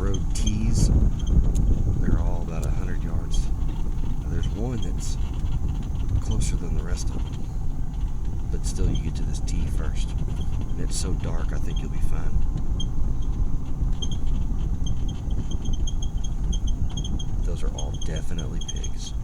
road T's. They're all about 100 yards. Now, there's one that's closer than the rest of them, but still you get to this T first, and it's so dark I think you'll be fine. Those are all definitely pigs.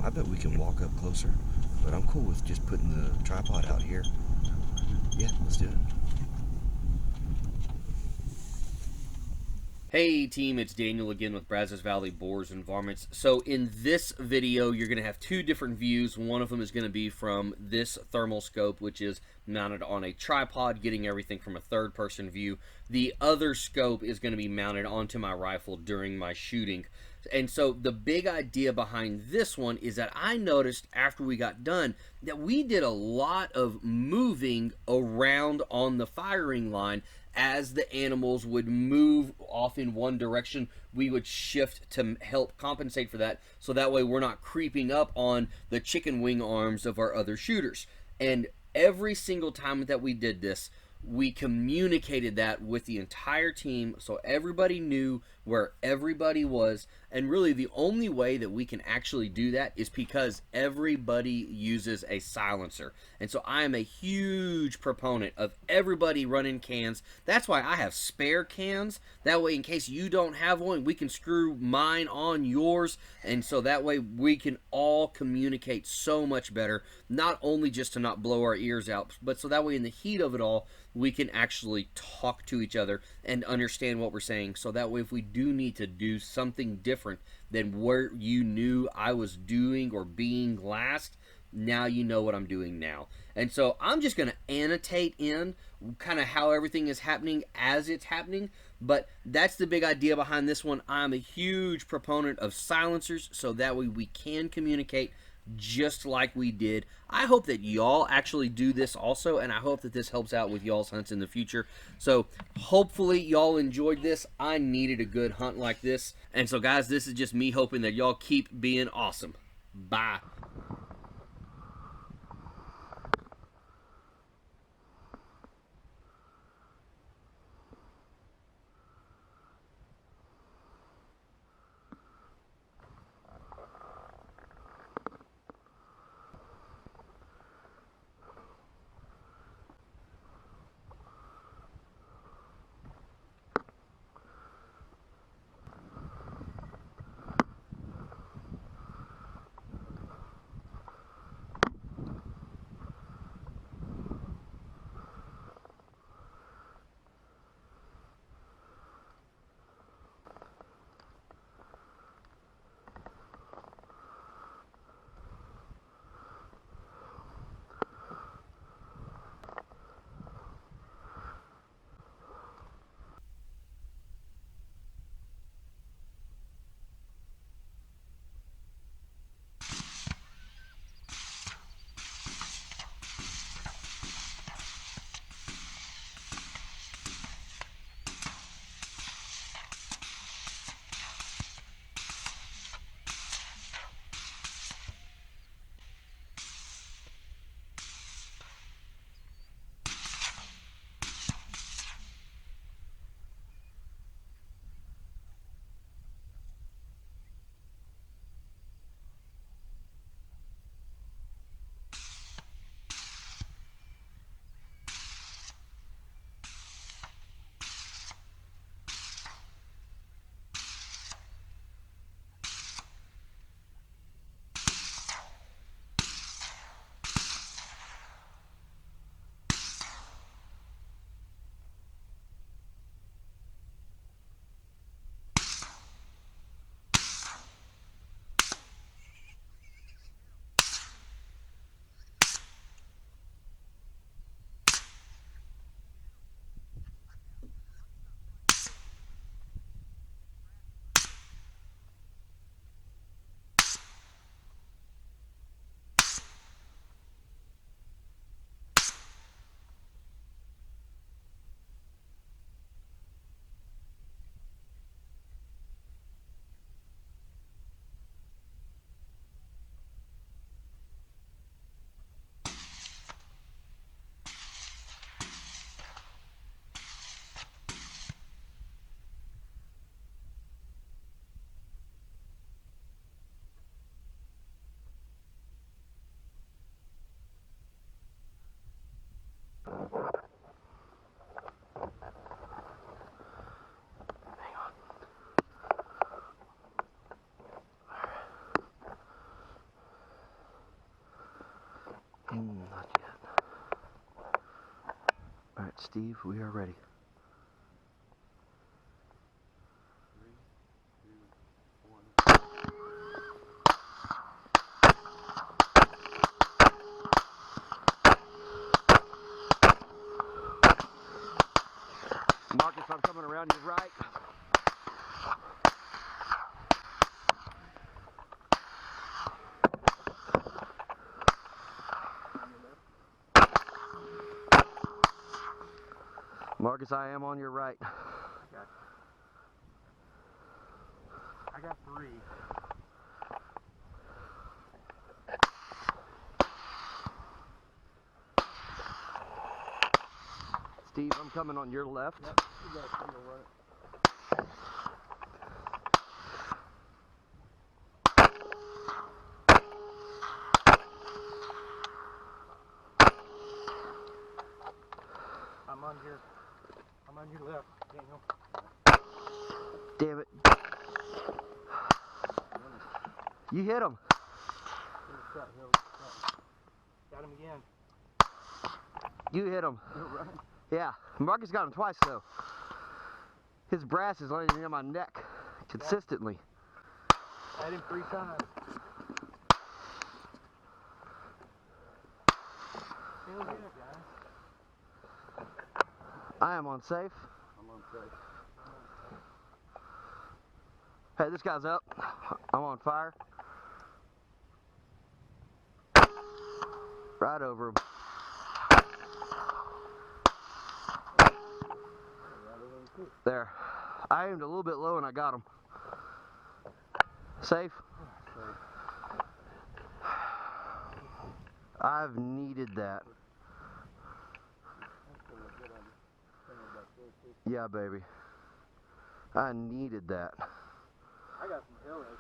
I bet we can walk up closer, but I'm cool with just putting the tripod out here. Yeah, let's do it. Hey team, it's Daniel again with Brazos Valley Boars and Varmits. So in this video, you're going to have two different views. One of them is going to be from this thermal scope, which is mounted on a tripod, getting everything from a third-person view. The other scope is going to be mounted onto my rifle during my shooting. And so the big idea behind this one is that I noticed after we got done that we did a lot of moving around on the firing line. As the animals would move off in one direction, we would shift to help compensate for that, so that way we're not creeping up on the chicken wing arms of our other shooters. And every single time that we did this, we communicated that with the entire team, so everybody knew where everybody was. And really the only way that we can actually do that is because everybody uses a silencer. And so I am a huge proponent of everybody running cans. That's why I have spare cans. That way, in case you don't have one, we can screw mine on yours. And so that way we can all communicate so much better, not only just to not blow our ears out, but so that way in the heat of it all, we can actually talk to each other and understand what we're saying. So that way, if we do need to do something different than where you knew I was doing or being last, now you know what I'm doing now. And so I'm just going to annotate in kind of how everything is happening as it's happening. But that's the big idea behind this one. I'm a huge proponent of silencers, so that way we can communicate just like we did. I hope that y'all actually do this also, and I hope that this helps out with y'all's hunts in the future. So hopefully y'all enjoyed this. I needed a good hunt like this. And so guys, this is just me hoping that y'all keep being awesome. Bye. Not yet. Alright, Steve, we are ready. 3, 2, 1. Marcus, I'm coming around your right. Marcus, I am on your right. I got 3. Steve, I'm coming on your left. Yep, you got 3 to work. I'm on your left, Daniel. Damn it. You hit him. Got him again. You hit him. You're right. Yeah. Marcus got him twice though. His brass is landing near my neck consistently. I hit him 3 times. Feel good, guys. I am on safe. I'm on safe. Hey, this guy's up. I'm on fire. Right over him. There. I aimed a little bit low and I got him. Safe? I've needed that. Yeah, baby. I needed that. I got some arrows.